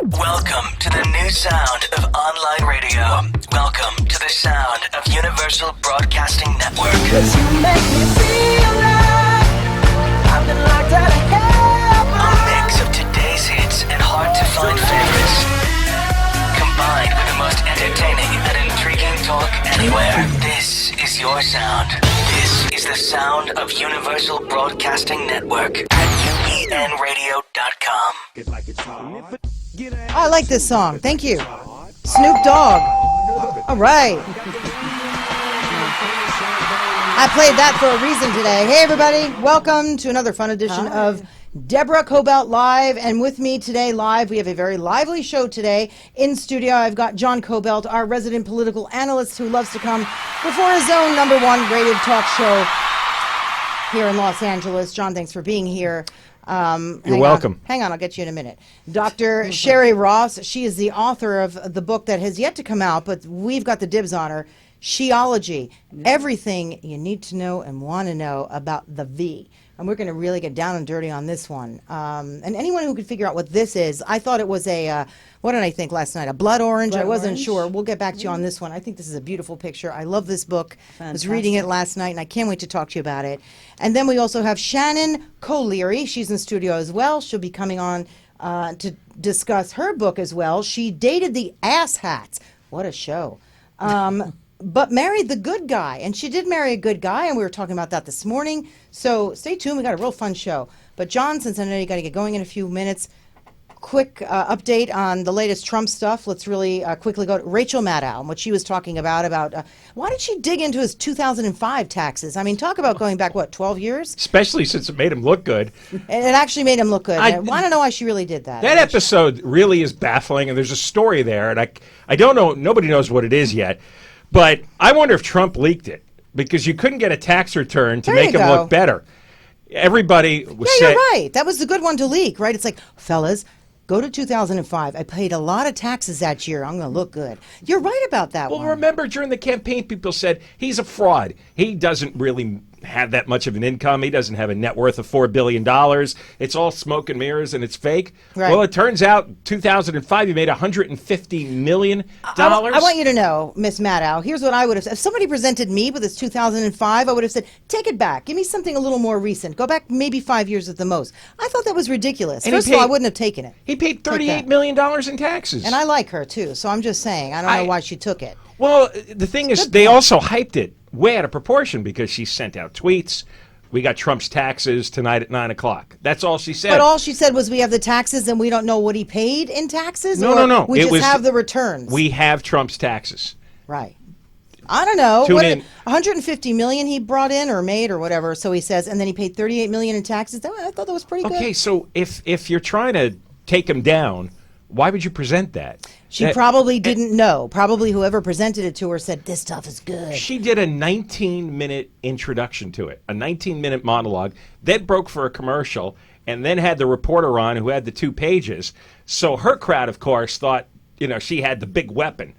Welcome to the new sound of online radio. Welcome to the sound of Universal Broadcasting Network. You make me feel like I've been locked out of heaven. A mix of today's hits and hard-to-find favorites, combined with the most entertaining and intriguing talk anywhere. This is your sound. This is the sound of Universal Broadcasting Network at UBNradio.com. I like this song. Thank you. Snoop Dogg. All right. I played that for a reason today. Hey, everybody. Welcome to another fun edition of Deborah Kobylt Live. And with me today live, we have a very lively show today. In studio, I've got John Kobylt, our resident political analyst who loves to come before his own #1 rated talk show here in Los Angeles. John, thanks for being here. You're welcome. Hang on, I'll get you in a minute. Dr. Sherry Ross, she is the author of the book that has yet to come out, but we've got the dibs on her, She-ology, everything you need to know and want to know about the V. And we're going to really get down and dirty on this one. And anyone who could figure out what this is, I thought it was a, what did I think last night? A blood orange? I wasn't sure. We'll get back to you on this one. I think this is a beautiful picture. I love this book. I was reading it last night, and I can't wait to talk to you about it. And then we also have Shannon Colleary. She's in studio as well. She'll be coming on to discuss her book as well. She dated the Asshats. What a show. But married the good guy, and she did marry a good guy, and we were talking about that this morning. So stay tuned. We got a real fun show. But John, since I know you got to get going in a few minutes, quick update on the latest Trump stuff. Let's really quickly go to Rachel Maddow and what she was talking about why did she dig into his 2005 taxes? I mean, talk about going back, 12 years? Especially since it made him look good. It actually made him look good. I want to know why she really did that. That episode really is baffling, and there's a story there, and I don't know, nobody knows what it is yet, but I wonder if Trump leaked it, because you couldn't get a tax return to make him look better. Everybody was you're right. That was the good one to leak, right? It's like, fellas, go to 2005. I paid a lot of taxes that year. I'm going to look good. You're right about that one. Well, remember during the campaign, people said he's a fraud. He doesn't really have that much of an income. He doesn't have a net worth of $4 billion. It's all smoke and mirrors, and it's fake. Right. Well, it turns out 2005, he made $150 million. I want you to know, Miss Maddow, here's what I would have said. If somebody presented me with this 2005, I would have said, take it back. Give me something a little more recent. Go back maybe 5 years at the most. I thought that was ridiculous. And First of all, I wouldn't have taken it. He paid $38 million in taxes. And I like her, too. So I'm just saying, I don't know why she took it. Well, the thing is, they also hyped it way out of proportion because she sent out tweets. We got Trump's taxes tonight at 9 o'clock. That's all she said. But all she said was we have the taxes and we don't know what he paid in taxes? No. We just have the returns. We have Trump's taxes. Right. I don't know. Tune in. $150 million he brought in or made or whatever, so he says, and then he paid $38 million in taxes. I thought that was pretty good. Okay, so if you're trying to take him down, why would you present that? She probably didn't know. Probably whoever presented it to her said, this stuff is good. She did a 19-minute introduction to it, a 19-minute monologue, then broke for a commercial, and then had the reporter on who had the 2 pages. So her crowd, of course, thought, she had the big weapon.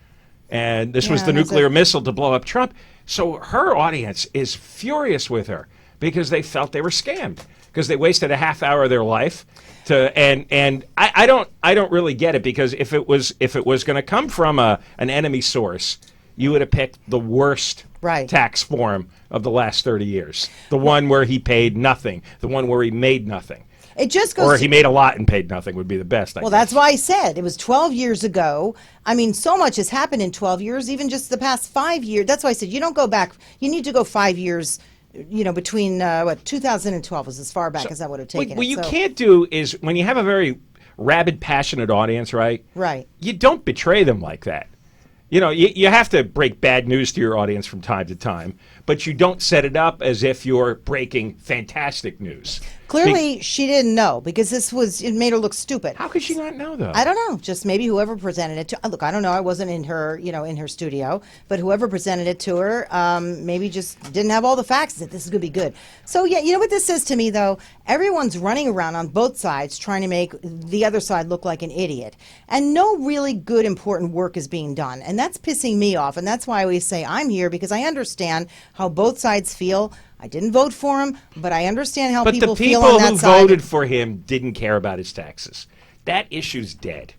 And this was the nuclear missile to blow up Trump. So her audience is furious with her because they felt they were scammed, because they wasted a half hour of their life. And I don't really get it, because if it was going to come from an enemy source, you would have picked the worst tax form of the last 30 years. The one where he paid nothing, the one where he made nothing. It just goes. Or he made a lot and paid nothing would be the best. I guess. That's why I said it was 12 years ago. I mean, so much has happened in 12 years, even just the past 5 years. That's why I said you don't go back. You need to go 5 years. Between 2012 was as far back as I would have taken it. What you can't do is, when you have a very rabid, passionate audience, right? Right. You don't betray them like that. You have to break bad news to your audience from time to time, but you don't set it up as if you're breaking fantastic news. Clearly, she didn't know, because it made her look stupid. How could she not know, though? I don't know. Just maybe whoever presented it to. Look, I don't know. I wasn't in her, in her studio, but whoever presented it to her, maybe just didn't have all the facts that this is going to be good. So yeah, you know what this says to me though? Everyone's running around on both sides trying to make the other side look like an idiot, and no really good, important work is being done, and that's pissing me off. And that's why I always say I'm here, because I understand how both sides feel. I didn't vote for him, but I understand how people feel on that side. But the people who voted for him didn't care about his taxes. That issue's dead.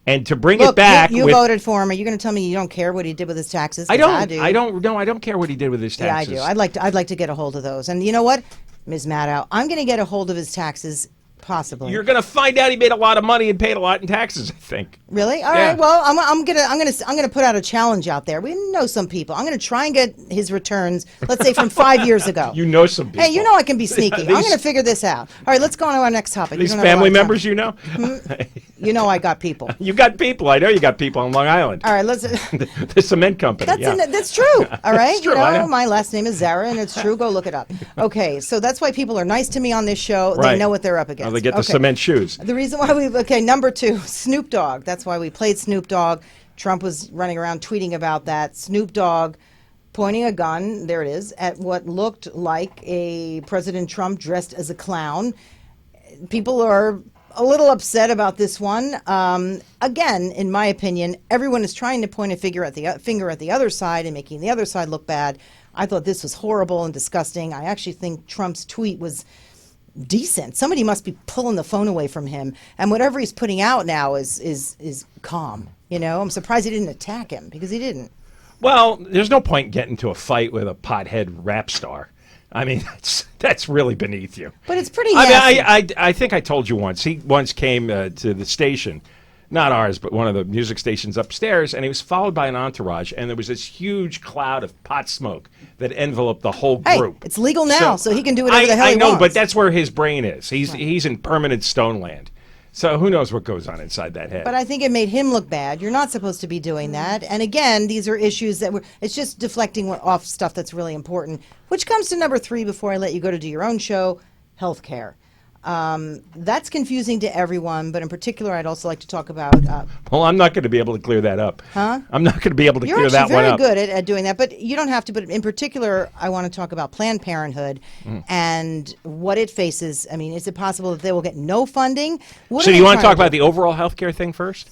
And to bring Look, it back, you with, voted for him. Are you going to tell me you don't care what he did with his taxes? 'Cause I don't. do. I don't. No, I don't care what he did with his Yeah, I taxes. do. I'd like to get a hold of those. And you know what, Ms. Maddow, I'm going to get a hold of his taxes. Possibly. You're going to find out he made a lot of money and paid a lot in taxes, I think. Really? All Yeah. right. Well, I'm gonna put out a challenge out there. We know some people. I'm gonna try and get his returns. Let's say from 5 years ago. You know some people. Hey, you know I can be sneaky. I'm These- gonna figure this out. All right, let's go on to our next topic. These You don't have a lot family of time. members, you know? You know I got people. You got people. I know you got people on Long Island. All right, let's. The cement company. That's true. All right. It's true, You I know, know. my last name is Zara, and it's true. Go look it up. Okay, so that's why people are nice to me on this show. They Right. know what they're up against. Oh, they get the Okay. cement shoes. The reason why number 2, Snoop Dogg. That's why we played Snoop Dogg. Trump was running around tweeting about that. Snoop Dogg pointing a gun, there it is, at what looked like a President Trump dressed as a clown. People are a little upset about this one. Again, in my opinion, everyone is trying to point a finger at the other side and making the other side look bad. I thought this was horrible and disgusting. I actually think Trump's tweet was decent. Somebody must be pulling the phone away from him, and whatever he's putting out now is calm. You know, I'm surprised he didn't attack him, because he didn't. Well, there's no point getting into a fight with a pothead rap star. I mean, that's really beneath you. But it's pretty I nasty. mean, I think I told you once. He once came to the station, not ours, but one of the music stations upstairs, and he was followed by an entourage, and there was this huge cloud of pot smoke that enveloped the whole Hey, group. it's legal now, so he can do whatever the hell I he know, wants. but that's where his brain is. He's in permanent stone land. So who knows what goes on inside that head. But I think it made him look bad. You're not supposed to be doing that. And again, these are issues that it's just deflecting off stuff that's really important, which comes to number 3 before I let you go to do your own show, healthcare. That's confusing to everyone, but in particular, I'd also like to talk about. Well, I'm not going to be able to clear that up. Huh? I'm not going to be able to You're clear actually that one very up. good at doing that, but you don't have to. But in particular, I want to talk about Planned Parenthood and what it faces. I mean, is it possible that they will get no funding? What So are do they you want to trying talk about the overall healthcare thing first?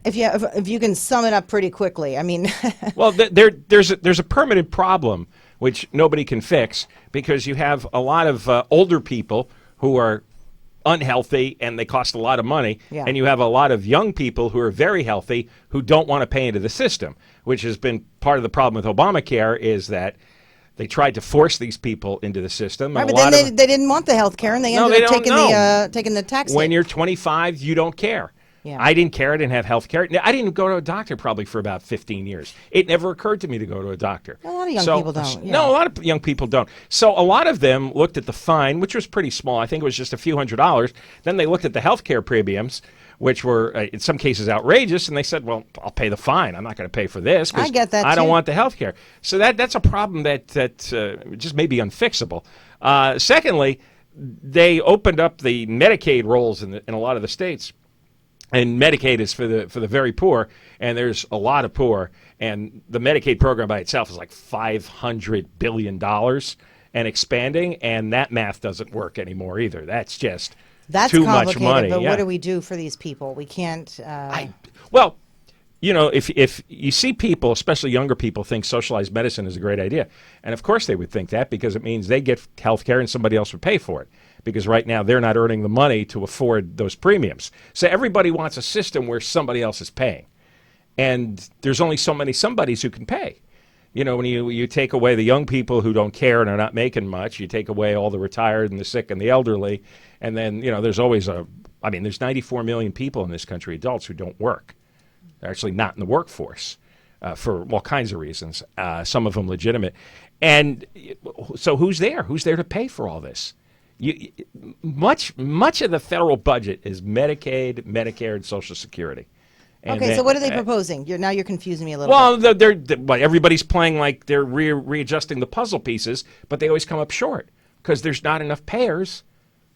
if you can sum it up pretty quickly? I mean, Well, there's a permanent problem which nobody can fix, because you have a lot of older people who are unhealthy and they cost a lot of money, Yeah. and you have a lot of young people who are very healthy who don't want to pay into the system, which has been part of the problem with Obamacare, is that they tried to force these people into the system. right, and a but lot then of they didn't want the health care, and they No, ended they up don't taking know. taking the tax. when hit. you're 25, you don't care. Yeah. I didn't care. I didn't have health care. I didn't go to a doctor probably for about 15 years. It never occurred to me to go to a doctor. A lot of young people don't, yeah. No, a lot of young people don't. So a lot of them looked at the fine, which was pretty small. I think it was just a few $100s. Then they looked at the health care premiums, which were in some cases outrageous, and they said, well, I'll pay the fine. I'm not going to pay for this, 'cause I get that, I don't too. want the health care. So that's a problem that just may be unfixable. Secondly, they opened up the Medicaid rolls in a lot of the states. And Medicaid is for the very poor, and there's a lot of poor. And the Medicaid program by itself is like $500 billion and expanding, and that math doesn't work anymore either. That's just too much complicated, money. but yeah. what do we do for these people? We can't. Well, you know, if you see people, especially younger people, think socialized medicine is a great idea, and of course they would think that, because it means they get health care and somebody else would pay for it, because right now they're not earning the money to afford those premiums. So everybody wants a system where somebody else is paying, and there's only so many somebodies who can pay. You know, when you take away the young people who don't care and are not making much, you take away all the retired and the sick and the elderly, and then, you know, there's always there's 94 million people in this country, adults, who don't work. They're actually not in the workforce for all kinds of reasons, some of them legitimate. And so who's there? Who's there to pay for all this? Much of the federal budget is Medicaid, Medicare, and Social Security. And Okay, then- so what are they proposing? You're confusing me a little bit. Well, everybody's playing like they're readjusting the puzzle pieces, but they always come up short because there's not enough payers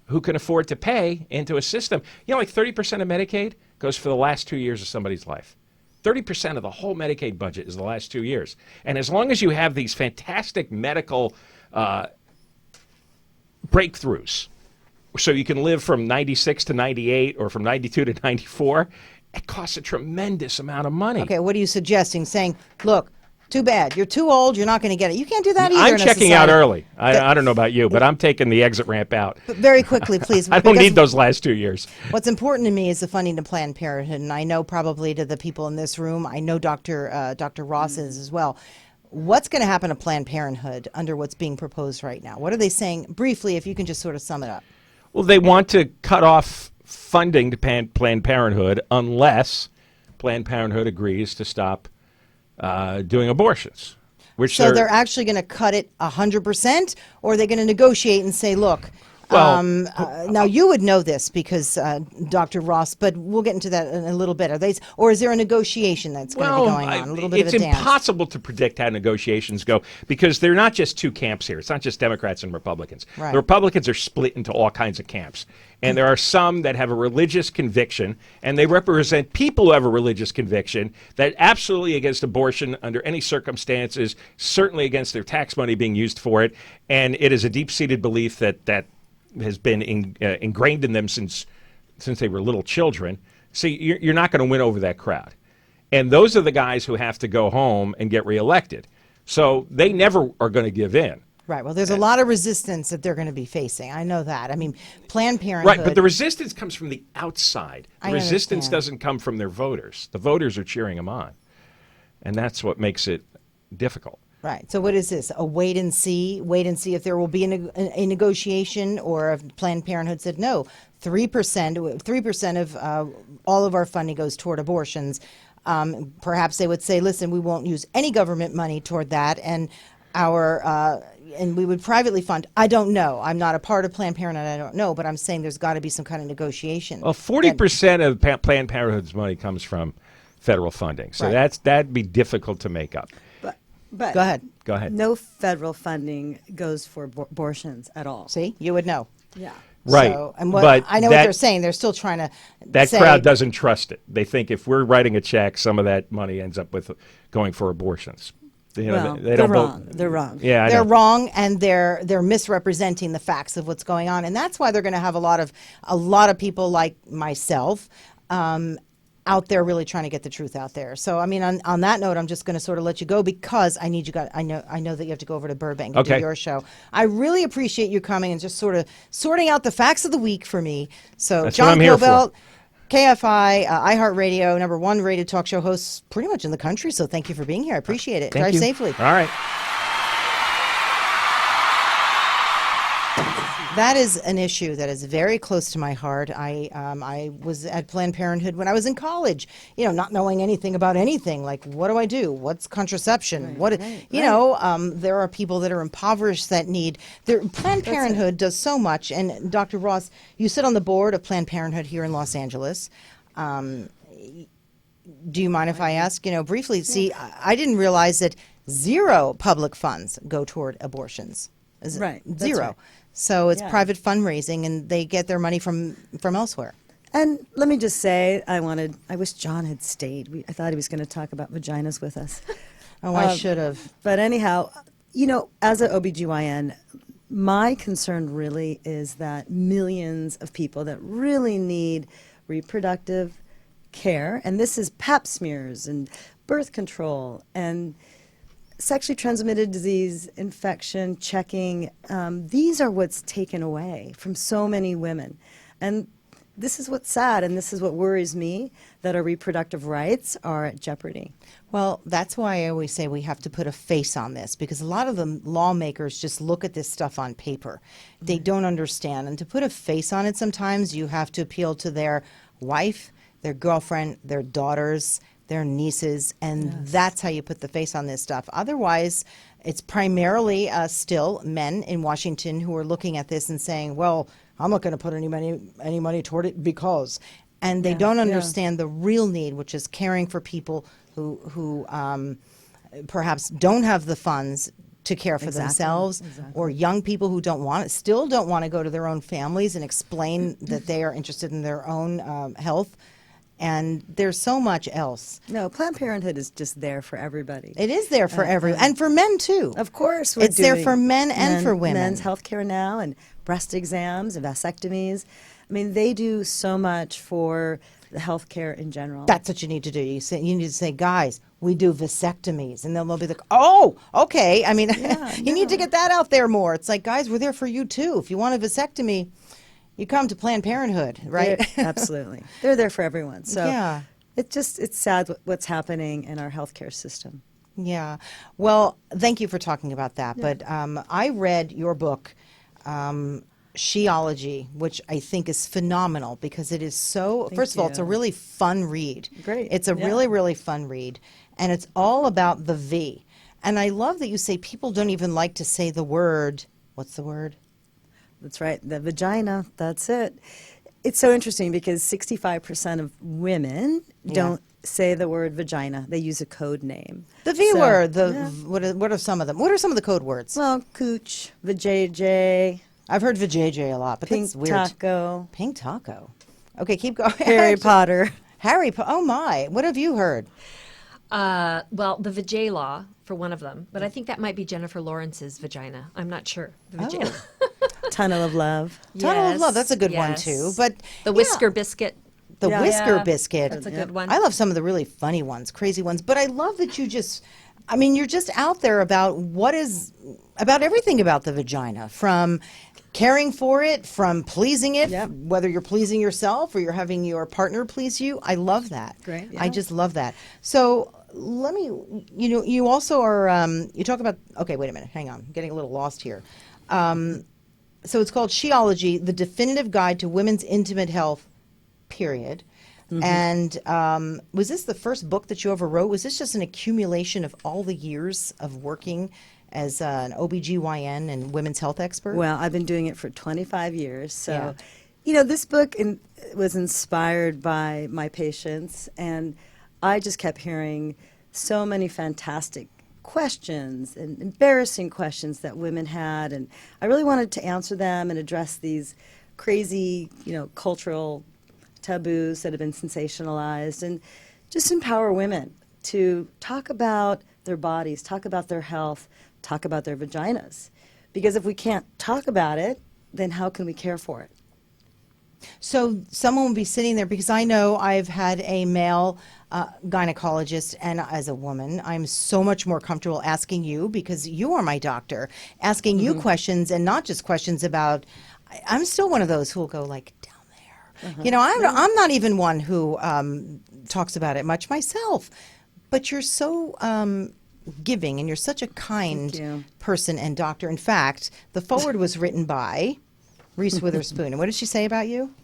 who can afford to pay into a system. You know, like 30% of Medicaid goes for the last 2 years of somebody's life. 30% of the whole Medicaid budget is the last 2 years. And as long as you have these fantastic medical breakthroughs, so you can live from 96 to 98 or from 92 to 94, it costs a tremendous amount of money. Okay, what are you suggesting? Saying, look, Too bad. You're too old. You're not going to get it. You can't do that either. I'm in a checking out society. early. I don't know about you, but I'm taking the exit ramp out. But very quickly, please. I don't because need those last 2 years. What's important to me is the funding to Planned Parenthood, and I know probably to the people in this room, I know Dr. Ross is as well. What's going to happen to Planned Parenthood under what's being proposed right now? What are they saying? Briefly, if you can just sort of sum it up. Well, they want to cut off funding to Planned Parenthood unless Planned Parenthood agrees to stop doing abortions. Which So they're actually going to cut it 100%, or are they going to negotiate and say, look, Well, now you would know this because Dr. Ross, but we'll get into that in a little bit. Are they, or is there a negotiation that's going to be going on? A little bit it's of a dance. impossible to predict how negotiations go because they're not just two camps here. It's not just Democrats and Republicans. Right. The Republicans are split into all kinds of camps. And there are some that have a religious conviction, and they represent people who have a religious conviction that absolutely against abortion under any circumstances, certainly against their tax money being used for it. And it is a deep-seated belief that has been ingrained in them since they were little children. See, you're not going to win over that crowd. And those are the guys who have to go home and get reelected. So they never are going to give in. Right. Well, there's a lot of resistance that they're going to be facing. I know that. I mean, Planned Parenthood. Right, but the resistance comes from the outside. The I resistance understand. doesn't come from their voters. The voters are cheering them on. And that's what makes it difficult. Right. So what is this? A wait and see? Wait and see if there will be a negotiation, or if Planned Parenthood said no. 3% of all of our funding goes toward abortions. Perhaps they would say, listen, we won't use any government money toward that, and and we would privately fund. I don't know. I'm not a part of Planned Parenthood. I don't know, but I'm saying there's got to be some kind of negotiation. Well, 40% of Planned Parenthood's money comes from federal funding. So Right. that'd be difficult to make up. But Go ahead. Go ahead. no federal funding goes for abortions at all. See, you would know. Yeah. Right. So, and what, But I know what that- they're saying. They're still trying to That say, crowd doesn't trust it. They think if we're writing a check, some of that money ends up with going for abortions. You know, Well, they they're don't wrong. They're wrong. Yeah, I they're know. wrong, and they're misrepresenting the facts of what's going on, and that's why they're going to have a lot of people like myself out there really trying to get the truth out there. So I mean, on that note, I'm just going to sort of let you go because I need you guys. I know that you have to go over to Burbank and do Okay. your show. I really appreciate you coming and just sort of sorting out the facts of the week for me. So That's what John I'm here for. Kobylt, KFI, iHeartRadio, #1 rated talk show host pretty much in the country. So thank you for being here. I appreciate it. Thank Drive you. safely. All right. That is an issue that is very close to my heart. I was at Planned Parenthood when I was in college, not knowing anything about anything. Like, what do I do? What's contraception? There are people that are impoverished that need. Planned Parenthood does so much. And Dr. Ross, you sit on the board of Planned Parenthood here in Los Angeles. Do you mind if I ask, briefly? See, I didn't realize that 0 public funds go toward abortions. Right, that's 0. right. So it's Yeah. private fundraising, and they get their money from elsewhere. And let me just say, I wish John had stayed. I thought he was going to talk about vaginas with us. Oh, I should have. But anyhow, as an OB-GYN, my concern really is that millions of people that really need reproductive care, and this is pap smears and birth control and sexually transmitted disease, infection, checking, these are what's taken away from so many women. And this is what's sad, and this is what worries me, that our reproductive rights are at jeopardy. Well, that's why I always say we have to put a face on this, because a lot of the lawmakers just look at this stuff on paper. They don't understand. And to put a face on it, sometimes you have to appeal to their wife, their girlfriend, their daughters, their nieces, and that's how you put the face on this stuff. Otherwise, it's primarily still men in Washington who are looking at this and saying, well, I'm not going to put any money toward it because. And they don't understand the real need, which is caring for people who perhaps don't have the funds to care for themselves, or young people who still don't want to go to their own families and explain that they are interested in their own health. And there's so much else. No, Planned Parenthood is just there for everybody. It is there for everyone, and for men too. Of course, It's there for men and for women. Men's health care now, and breast exams and vasectomies. I mean, they do so much for the health care in general. That's what you need to do. You need to say, guys, we do vasectomies, and they'll be like, oh, okay. I mean, you need to get that out there more. It's like, guys, we're there for you too. If you want a vasectomy, you come to Planned Parenthood, right? Absolutely. They're there for everyone. So Yeah. it's sad what's happening in our healthcare system. Yeah. Well, thank you for talking about that. But I read your book, She-ology, which I think is phenomenal because it is so, first of all, it's a you. really fun read. Great. It's a really, really fun read. And it's all about the V. And I love that you say people don't even like to say the word, what's the word? That's right. The vagina. That's it. It's so interesting because 65% of women don't say the word vagina. They use a code name. The V So, word. yeah. What are some of them? What are some of the code words? Well, cooch, vajayjay, I've heard vajayjay a lot, but pink that's weird. taco, Pink taco. Okay, keep going. Harry Potter. Oh my. What have you heard? Well, the Vijay law for one of them, but I think that might be Jennifer Lawrence's vagina. I'm not sure. The Vijay law. Tunnel of Love. Tunnel of Love. That's a good one yes. too. But The Whisker Biscuit. the Yeah. whisker Yeah, biscuit. that's a good one. I love some of the really funny ones, crazy ones. But I love that you're just out there about about everything about the vagina, from caring for it, from pleasing it, Yep. whether you're pleasing yourself or you're having your partner please you. I love that. Great, I yeah. just love that. So let me, you also are, you talk about, okay, wait a minute, hang on, I'm getting a little lost here. So it's called She-ology, the definitive guide to women's intimate health, period. Mm-hmm. And was this the first book that you ever wrote? Was this just an accumulation of all the years of working as an OB-GYN and women's health expert? Well, I've been doing it for 25 years. So, Yeah. this book was inspired by my patients, and I just kept hearing so many fantastic questions and embarrassing questions that women had, and I really wanted to answer them and address these crazy, cultural taboos that have been sensationalized, and just empower women to talk about their bodies, talk about their health, talk about their vaginas. Because if we can't talk about it, then how can we care for it? So someone will be sitting there, because I know I've had a male gynecologist, and as a woman, I'm so much more comfortable asking you, because you are my doctor, asking you questions, and not just questions about, I'm still one of those who will go like, down there. I'm not even one who talks about it much myself, but you're so giving, and you're such a Thank kind you. person and doctor. In fact, the foreword was written by Reese Witherspoon. And what did she say about you?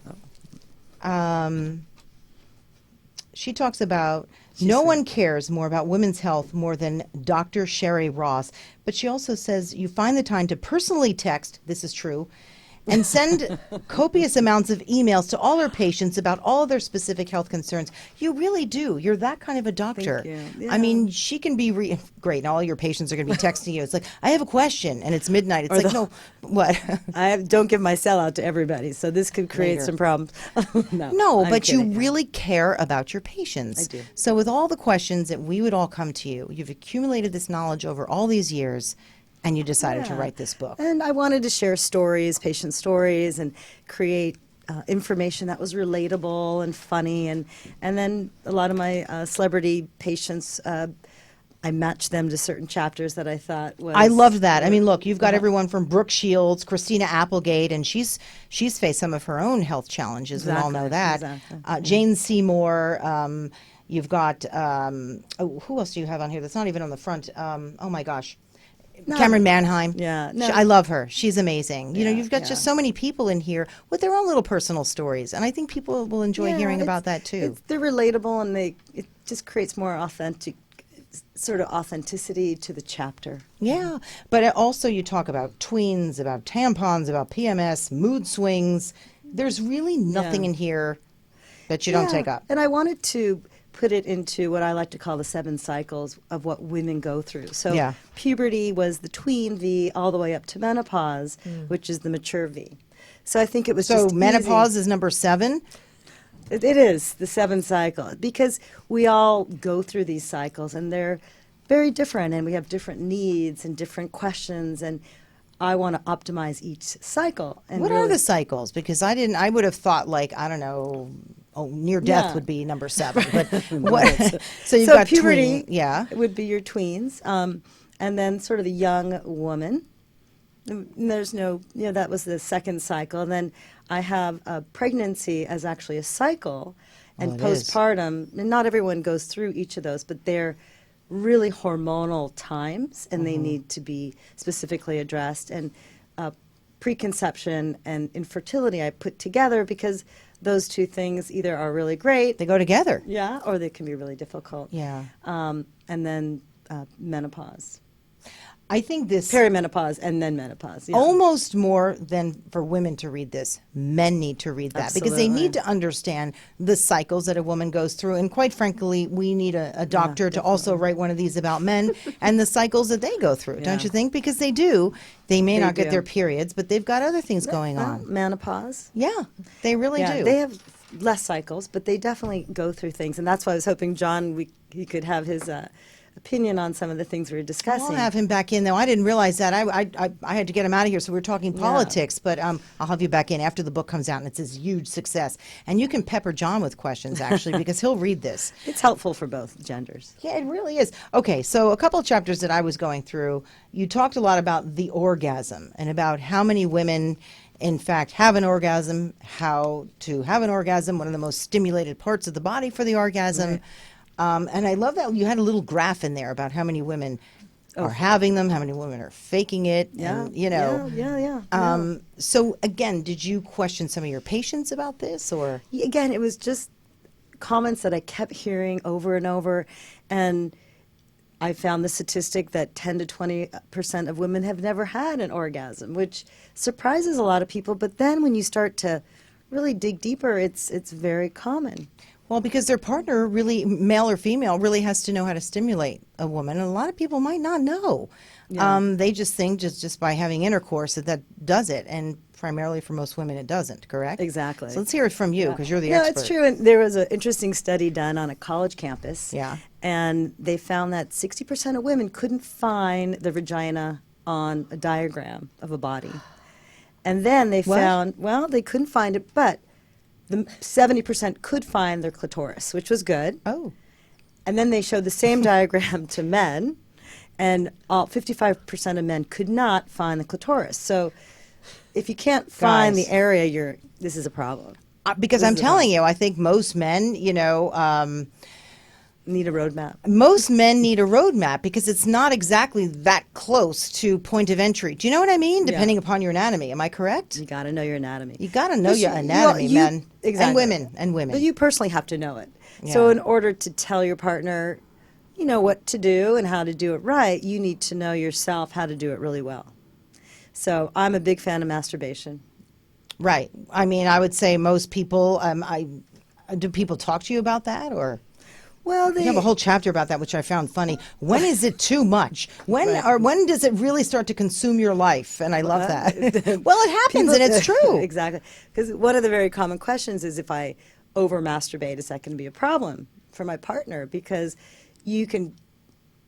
She talks about no one cares more about women's health more than Dr. Sherry Ross. But she also says you find the time to personally text, this is true, and send copious amounts of emails to all her patients about all of their specific health concerns. You really do. You're that kind of a doctor. Thank you. I mean, she can be great, and all your patients are going to be texting you. It's like, I have a question, and it's midnight. It's like, no, what? Don't give my cell out to everybody, so this could create Later. some problems. No, I'm but kidding. you really care about your patients. I do. So with all the questions that we would all come to you, you've accumulated this knowledge over all these years, and you decided to Yeah. write this book. And I wanted to share stories, patient stories, and create information that was relatable and funny. And then a lot of my celebrity patients, I matched them to certain chapters that I thought was. I loved that. I mean, look, you've got everyone from Brooke Shields, Christina Applegate, and she's faced some of her own health challenges. We all know that. Exactly. Jane Seymour. You've got who else do you have on here that's not even on the front? Oh my gosh. Cameron Manheim. Yeah, no. I love her. She's amazing. You've got yeah. just so many people in here with their own little personal stories, and I think people will enjoy Yeah, hearing it's- about that too. They're relatable, and it just creates more authenticity to the chapter. Yeah, but also you talk about tweens, about tampons, about PMS, mood swings. There's really nothing Yeah. in here that you don't take up. And I wanted to put it into what I like to call the 7 cycles of what women go through. So Yeah. puberty was the tween V all the way up to menopause, which is the mature V. So I think it was So just menopause easy. is number 7. It is the 7 cycle, because we all go through these cycles, and they're very different, and we have different needs and different questions, and I want to optimize each cycle. And What are really- the cycles? Because I would have thought, like, I don't know, near death Yeah. would be number 7. But what? So you've So got puberty yeah. would be your tweens, and then sort of the young woman. And there's no, that was the second cycle. And then I have pregnancy as actually a cycle, and it is. postpartum. And not everyone goes through each of those, but they're really hormonal times, and they need to be specifically addressed. And preconception and infertility I put together because those two things either are really great, They go together. yeah, or they can be really difficult. Yeah. And then menopause, I think this perimenopause, and then menopause. Yeah. almost more than for women to read this, men need to read that because they Absolutely. need to understand the cycles that a woman goes through. And quite frankly, we need a doctor to also write one of these about men and the cycles that they go through, don't Yeah. you think? Because they do. They may They not get do. their periods, but they've got other things going on. Menopause. Yeah, they really Yeah, do. they have less cycles, but they definitely go through things, and that's why I was hoping John, he could have his opinion on some of the things we were discussing. I'll have him back in, though. I didn't realize that. I had to get him out of here, so we were talking politics. But I'll have you back in after the book comes out, and it's this huge success. And you can pepper John with questions, actually, because he'll read this. It's helpful for both genders. Yeah, it really is. Okay, so a couple of chapters that I was going through, you talked a lot about the orgasm and about how many women, in fact, have an orgasm, how to have an orgasm, one of the most stimulated parts of the body for the orgasm. Right. And I love that you had a little graph in there about how many women are having them, how many women are faking it. Yeah, And, you know. yeah. So again, did you question some of your patients about this, or? Again, it was just comments that I kept hearing over and over, and I found the statistic that 10 to 20% of women have never had an orgasm, which surprises a lot of people. But then when you start to really dig deeper, it's very common. Well, because their partner, really, male or female, really has to know how to stimulate a woman. And a lot of people might not know. Yeah. They just think just by having intercourse that does it. And primarily for most women, it doesn't, correct? Exactly. So let's hear it from you, because you're the No, expert. it's true. And there was an interesting study done on a college campus. Yeah. And they found that 60% of women couldn't find the vagina on a diagram of a body. And then they found, well, they couldn't find it, but the 70% could find their clitoris, which was good. Oh. And then they showed the same diagram to men, and 55% of men could not find the clitoris. So if you can't find Guys. the area, this is a problem. Because This I'm is telling you, I think most men, Need a roadmap. most men need a roadmap because it's not exactly that close to point of entry. Do you know what I mean? Depending upon your anatomy. Am I correct? You got to know your anatomy. You got to know But your anatomy, men. Exactly. And women. But you personally have to know it. So Yeah. in order to tell your partner, what to do and how to do it right, you need to know yourself how to do it really well. So I'm a big fan of masturbation. Right. I mean, I would say most people. Do people talk to you about that, or Well, you have a whole chapter about that, which I found funny. When is it too much? When when does it really start to consume your life? And I love that. Well, it happens, and it's true. Exactly. Because one of the very common questions is if I over masturbate, is that going to be a problem for my partner? Because you can,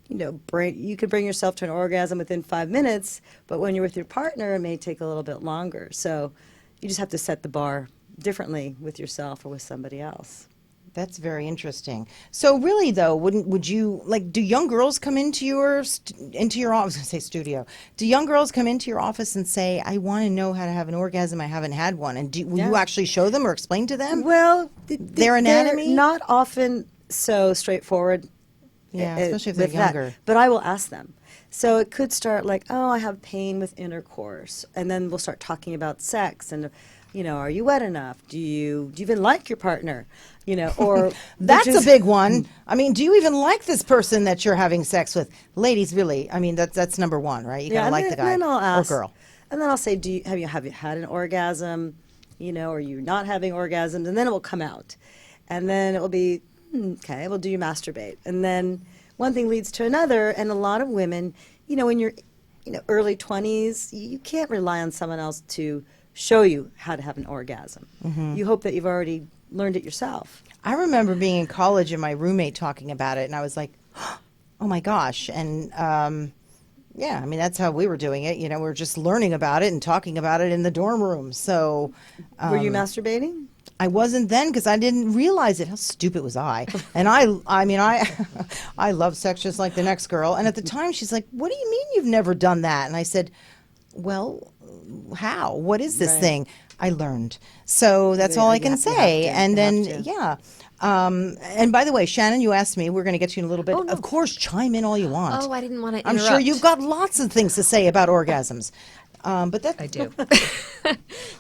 you could bring yourself to an orgasm within 5 minutes, but when you're with your partner, it may take a little bit longer. So you just have to set the bar differently with yourself or with somebody else. That's very interesting. So really, though, would you do young girls come into your office? I was going to say studio. Do young girls come into your office and say, "I want to know how to have an orgasm. I haven't had one"? And will you actually show them or explain to them? Well, Their anatomy? they're not often so straightforward. Yeah, especially if they're with that. younger. But I will ask them. So it could start like, "Oh, I have pain with intercourse," and then we'll start talking about sex and. Are you wet enough? Do you even like your partner? Or That's a big one. I mean, do you even like this person that you're having sex with? Ladies, really, I mean, that's number one, right? You gotta like the guy Then I'll ask, or girl. and then I'll say, have you had an orgasm? Or you not having orgasms? And then it will come out, and then it will be okay. Well, do you masturbate? And then one thing leads to another, and a lot of women, when you're, early 20s, you can't rely on someone else to show you how to have an orgasm. You hope that you've already learned it yourself. I remember being in college and my roommate talking about it, and I was like, "Oh my gosh!" And yeah, I mean that's how we were doing it. We were just learning about it and talking about it in the dorm room. So, Were you masturbating? I wasn't then because I didn't realize it. How stupid was I? And I mean, I love sex just like the next girl. And at the time, she's like, "What do you mean you've never done that?" And I said, "Well, how? What is this thing?" I learned. So that's all I can say. And then, yeah. And by the way, Shannon, you asked me. We're going to get you in a little bit. Oh, no. Of course, chime in all you want. Oh, I didn't want to I'm interrupt. sure you've got lots of things to say about orgasms. But that I do.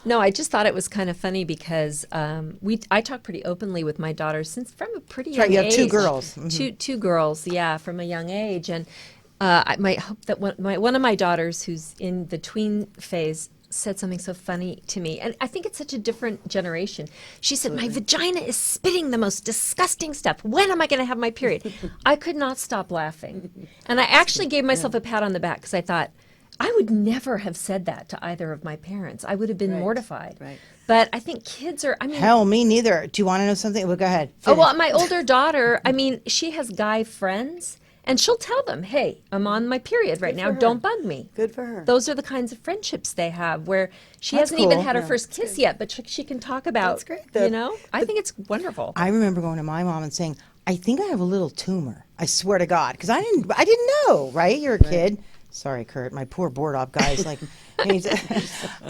No, I just thought it was kind of funny because I talk pretty openly with my daughters since from a pretty young right. You have age. two girls. Two girls, yeah, from a young age, and I might hope that one of my daughters, who's in the tween phase, said something so funny to me, and I think it's such a different generation. She said, "My vagina is spitting the most disgusting stuff. When am I going to have my period?" I could not stop laughing, and I actually gave myself a pat on the back because I thought, I would never have said that to either of my parents. I would have been mortified. Right. But I think kids are, I mean... Hell, me neither. Do you want to know something? Well, go ahead. Oh, well, Finish. my older daughter, I mean, she has guy friends, and she'll tell them, "Hey, I'm on my period right now. Don't bug me." Good for her. Those are the kinds of friendships they have where she That's hasn't even cool. had her first kiss yet, but she can talk about, That's great. you know? I think it's wonderful. I remember going to my mom and saying, "I think I have a little tumor." I swear to God, because I didn't know, right? You're a kid. Sorry, Kurt, my poor board op guy's like,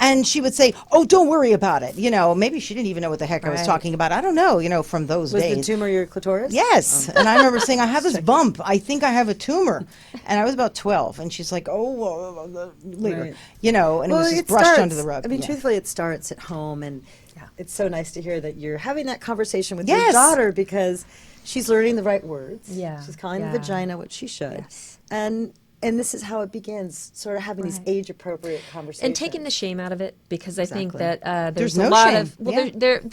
and she would say, "Oh, don't worry about it." You know, maybe she didn't even know what the heck I was Right. talking about. I don't know. You know, from those Was days. the tumor your clitoris? Yes, and I remember saying, "I have this bump. I think I have a tumor," and I was about 12, and she's like, "Oh, later," Right. you know, and it was just brushed starts, under the rug. I mean, Yeah. truthfully, it starts at home, and it's so nice to hear that you're having that conversation with Yes. your daughter because she's learning the right words. Yeah, She's calling yeah. the vagina what she should. Yes. And this is how it begins, sort of having these Right. age-appropriate conversations. And taking the shame out of it, because I think Exactly. that There's there's a no lot shame.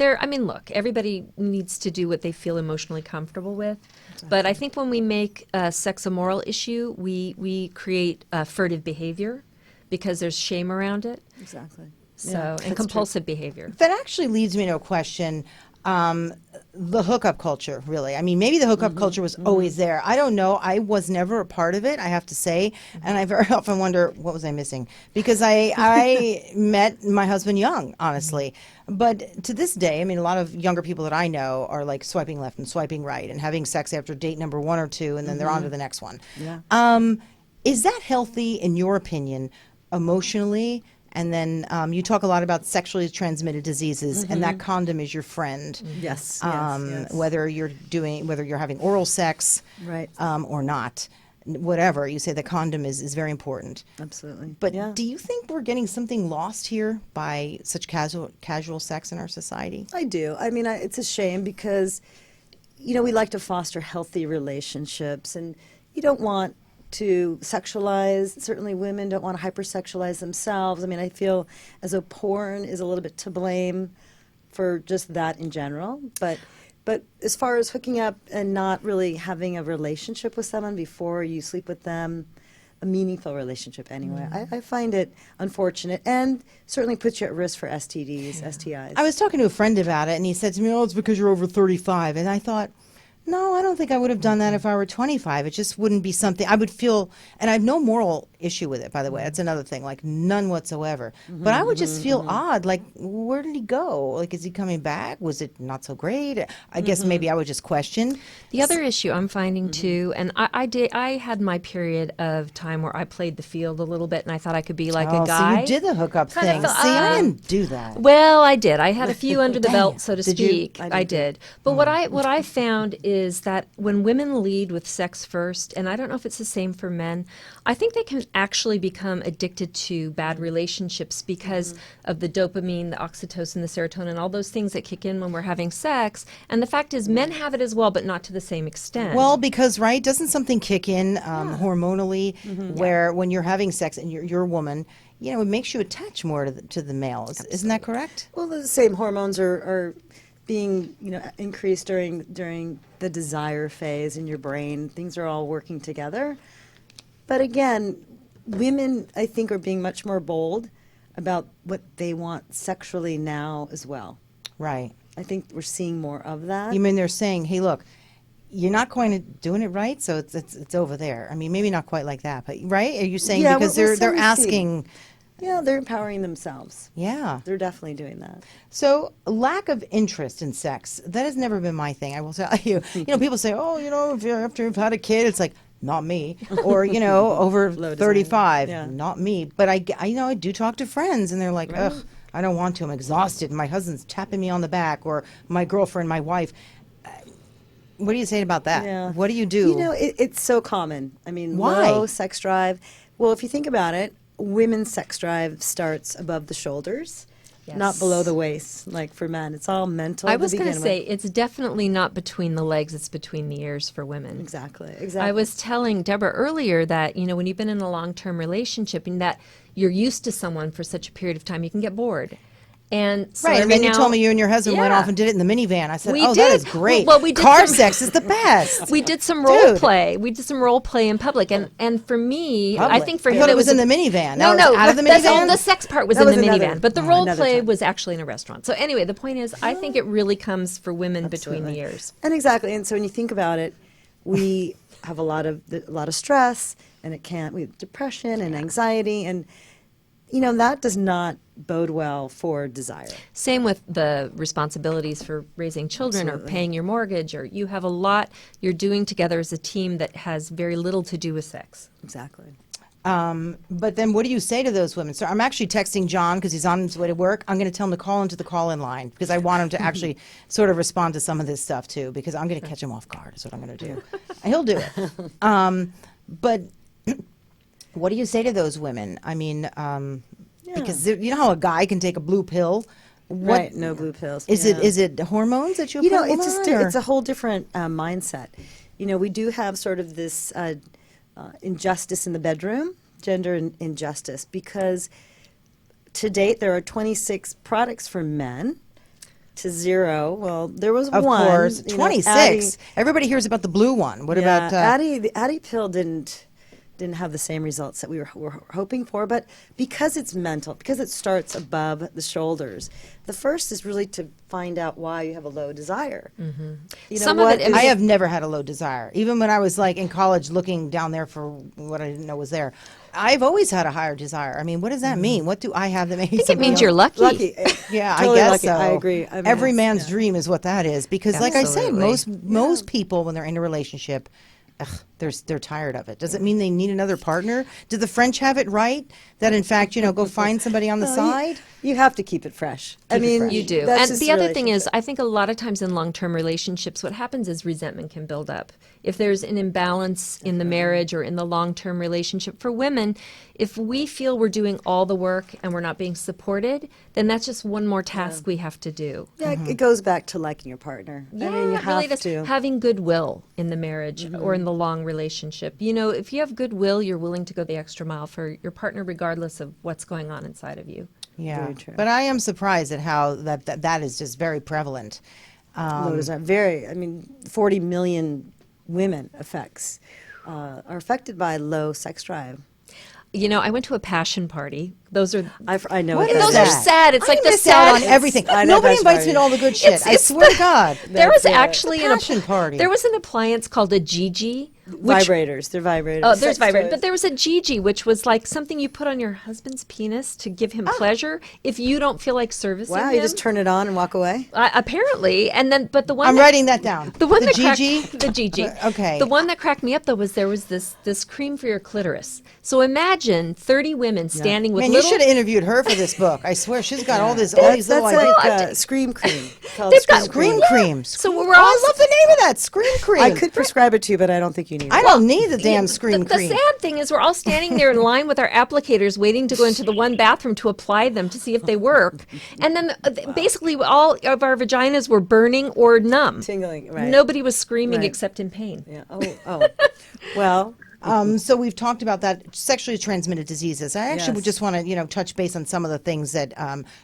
of I mean, look, everybody needs to do what they feel emotionally comfortable with, but I think when we make sex a moral issue, we create furtive behavior because there's shame around it. Exactly. So Yeah, and that's true. compulsive behavior. That actually leads me to a question. The hookup culture, really. I mean, maybe the hookup culture was always there. I don't know. I was never a part of it, I have to say. And I very often wonder, what was I missing? Because I met my husband young, honestly. But to this day, I mean, a lot of younger people that I know are like swiping left and swiping right and having sex after date number 1 or 2, and then they're on to the next one. Yeah. Is that healthy, in your opinion, emotionally? And then you talk a lot about sexually transmitted diseases, and that condom is your friend. Yes. yes. Whether you're having oral sex, Right. or not, whatever you say, the condom is very important. Absolutely. But yeah. do you think we're getting something lost here by such casual sex in our society? I do. I mean, it's a shame because, we like to foster healthy relationships, and you don't want to sexualize. Certainly women don't want to hypersexualize themselves. I mean, I feel as though porn is a little bit to blame for just that in general. But as far as hooking up and not really having a relationship with someone before you sleep with them, a meaningful relationship anyway, I find it unfortunate and certainly puts you at risk for STDs, STIs. I was talking to a friend about it, and he said to me, "Oh, it's because you're over 35." And I thought, no, I don't think I would have done that if I were 25. It just wouldn't be something I would feel, and I have no moral issue with it, by the way. That's another thing, like none whatsoever. But I would just feel odd, like, where did he go? Like, is he coming back? Was it not so great? I guess maybe I would just question. The other issue I'm finding too, and I had my period of time where I played the field a little bit, and I thought I could be like a guy. So you did the hookup Kind of thing. felt- See, I didn't do that. Well, I did. I had a few under the Dang. belt, so to Did you? speak. I did. But what I found is that when women lead with sex first, and I don't know if it's the same for men, I think they can actually become addicted to bad relationships because of the dopamine, the oxytocin, the serotonin, all those things that kick in when we're having sex. And the fact is, men have it as well, but not to the same extent. Well, because, right, doesn't something kick in hormonally where when you're having sex and you're a woman, it makes you attach more to the male. Isn't that correct? Well, the same hormones are being increased during the desire phase in your brain. Things are all working together. But again, women, I think, are being much more bold about what they want sexually now as well. Right. I think we're seeing more of that. You mean they're saying, "Hey, look, you're not going to doing it right, so it's over there." I mean, maybe not quite like that, but right? Are you saying Yeah, because we're they're starting to see. asking Yeah, they're empowering themselves. Yeah. They're definitely doing that. So lack of interest in sex, that has never been my thing. I will tell you. You know, people say, oh, you know, after you've had a kid, it's like, not me. Or, you know, over Low desire. 35, Yeah. not me. But you know, I do talk to friends and they're like, ugh, I don't want to. I'm exhausted. My husband's tapping me on the back, or my girlfriend, my wife. What do you say about that? Yeah. What do you do? You know, it's so common. I mean, Why? low sex drive. Well, if you think about it, women's sex drive starts above the shoulders, not Yes. below the waist, like for men. It's all mental. I was going to begin say with. it's definitely not between the legs; it's between the ears for women. Exactly. I was telling Deborah earlier that, you know, when you've been in a long-term relationship and that you're used to someone for such a period of time, you can get bored. And so right, and every then you now- told me you and your husband went Yeah. off and did it in the minivan. I said, We oh, that did. is great. Well, we did Car some- sex is the best. We did some role Dude. play. We did some role play in public, and for me, I Public. think for I him thought it was in the minivan. No, That no, was out of the that's all- minivan? the sex part was That in was the another- minivan, but the role another play time. was actually in a restaurant. So anyway, the point is, I think it really comes for women between the Absolutely. ears. And exactly. And so when you think about it, we have a lot of stress, and we have depression and anxiety, and you know that does not bode well for desire. Same with the responsibilities for raising children or paying your mortgage, or you have a lot you're doing together as a team that has very little to do with sex. Exactly. But then what do you say to those women? So I'm actually texting John because he's on his way to work. I'm going to tell him to call into the call-in line because I want him to actually sort of respond to some of this stuff too, because I'm going to catch him off guard is what I'm going to do. He'll do it. But what do you say to those women? I mean, because you know how a guy can take a blue pill? What, Right. No blue pills. Is Yeah. it hormones that you You know, put it's on, or- it's a whole different mindset. You know, we do have sort of this injustice in the bedroom, gender injustice, because to date there are 26 products for men to 0. Well, there was Of one. course, you know, 26. Addie- Everybody hears about the blue one. What yeah, about the Addie pill didn't have the same results that we were hoping for, but because it's mental, because it starts above the shoulders, the first is really to find out why you have a low desire. Mm-hmm. You know, Some of what it is is- I have never had a low desire. Even when I was like in college looking down there for what I didn't know was there. I've always had a higher desire. I mean, what does that mean? What do I have that makes I think it means you're lucky. lucky. Yeah, Totally I guess lucky. so. I agree. I mean, Every it's- man's yeah. dream is what that is. Because, like I said, Absolutely. most people when they're in a relationship, they're tired of it. Does it mean they need another partner? Did the French have it right that in fact, go find somebody on the side? You have to keep it fresh. I mean, fresh. You do. that's And just the other thing is, relationship. I think a lot of times in long-term relationships, what happens is resentment can build up. If there's an imbalance in the marriage or in the long-term relationship, for women, if we feel we're doing all the work and we're not being supported, then that's just one more task we have to do. yeah, it goes back to liking your partner. Yeah, I mean, you it really have does. to. Having goodwill in the marriage or in the long relationship. You know, if you have goodwill, you're willing to go the extra mile for your partner, regardless of what's going on inside of you. Yeah. Very true. But I am surprised at how that is just very prevalent. Low desire. Very. I mean, 40 million women are affected by low sex drive. You know, I went to a passion party. Those are I know What what is those that are that? sad. It's I like the miss sad out on everything. I know Nobody that's invites me right. to all the good shit. I swear to God. There was That's it. actually It's a passion party. There was an appliance called a Gigi. Vibrators. They're vibrators. Oh, there's Sex vibrators, toys. but there was a Gigi, which was like something you put on your husband's penis to give him pleasure if you don't feel like servicing Wow, him. you just turn it on and walk away? Apparently, and then but the one I'm that- writing that down. The one the that Gigi. cracked, the Gigi. Okay. The one that cracked me up though was there was this cream for your clitoris. So imagine 30 women standing with Man, you little. should have interviewed her for this book. I swear she's got all these That's little like ideas. Scream Cream. Called They've got Scream creams. So we're Oh, all. I love the name of that. Scream cream. I could prescribe it to you, but I don't think you need I it. don't need the damn Yeah, scream the cream. sad thing is we're all standing there in line with our applicators waiting to go into the one bathroom to apply them to see if they work. And then basically all of our vaginas were burning or numb. Tingling, right. Nobody was screaming Right. except in pain. Yeah. Oh. Well, So we've talked about that sexually transmitted diseases. I actually Yes. just want to, touch base on some of the things that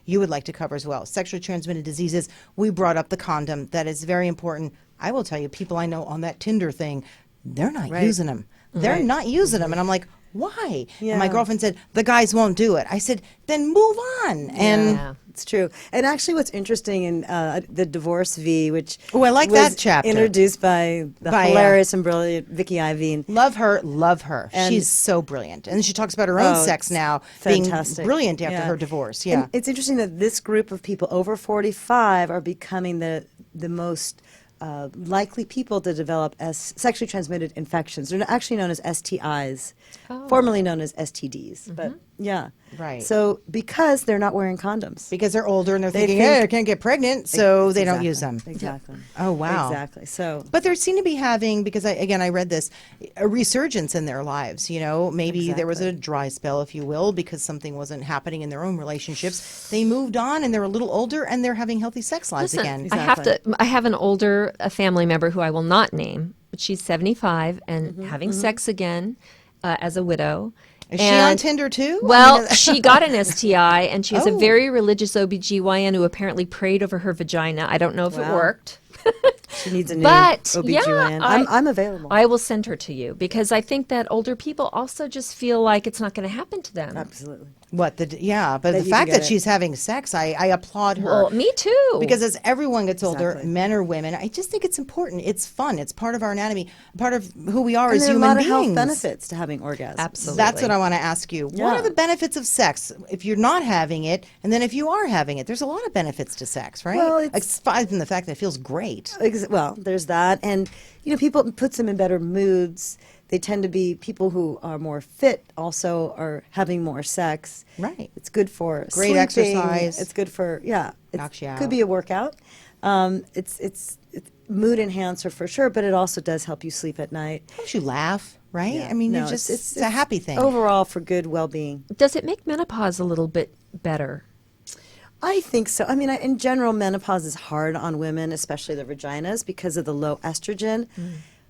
you would like to cover as well. Sexually transmitted diseases. We brought up the condom. That is very important. I will tell you, people I know on that Tinder thing, they're not Right. using them. They're Right. not using them, and I'm like, Why? Yeah. And my girlfriend said, the guys won't do it. I said, then move on. And Yeah. It's true. And actually what's interesting in the Divorce V, which Oh, I like was that chapter. introduced by the By, hilarious and brilliant Vicky Iveen. love her, love her. And- She's so brilliant. And she talks about her own Oh, sex it's now fantastic. being brilliant after Yeah. her divorce. Yeah. And it's interesting that this group of people over 45 are becoming the most likely people to develop as sexually transmitted infections. They're actually known as STIs, formerly known as STDs. But yeah. Right. So because they're not wearing condoms. Because they're older and they're They thinking, think- hey, I can't get pregnant, so they don't Exactly. use them. Exactly. Oh, wow. Exactly. So But they seem to be having, because I read this, a resurgence in their lives. You know, maybe there was a dry spell, if you will, because something wasn't happening in their own relationships. They moved on and they're a little older and they're having healthy sex lives Listen, again. I have an older family member who I will not name, but she's 75 and having sex again as a widow. Is she on Tinder too? Well, she got an STI, and she has a Oh. very religious OB-GYN who apparently prayed over her vagina. I don't know if it Wow. worked. she needs a new But OB-GYN. yeah, I'm available. I will send her to you because I think that older people also just feel like it's not going to happen to them. Absolutely. But That the you fact can that get it. she's having sex, I applaud her. Well, me too. Because as everyone gets older, Exactly. men or women, I just think it's important. It's fun. It's part of our anatomy, part of who we are And as there are a human lot of beings. health benefits to having orgasms. Absolutely. That's what I want to ask you. What Yeah. are the benefits of sex if you're not having it, and then if you are having it? There's a lot of benefits to sex, right? Well, it's- aside from the fact that it feels great. Well, there's that, and people it puts them in better moods. They tend to be people who are more fit. Also, are having more sex. Right. It's good for Great sleeping. exercise. It's good for It Knocks you could out. be a workout. It's mood enhancer for sure, but it also does help you sleep at night. Helps you laugh, right? Yeah. I mean, No, it's a happy thing. overall for good well-being. Does it make menopause a little bit better? I think so. I mean, in general, menopause is hard on women, especially their vaginas, because of the low estrogen.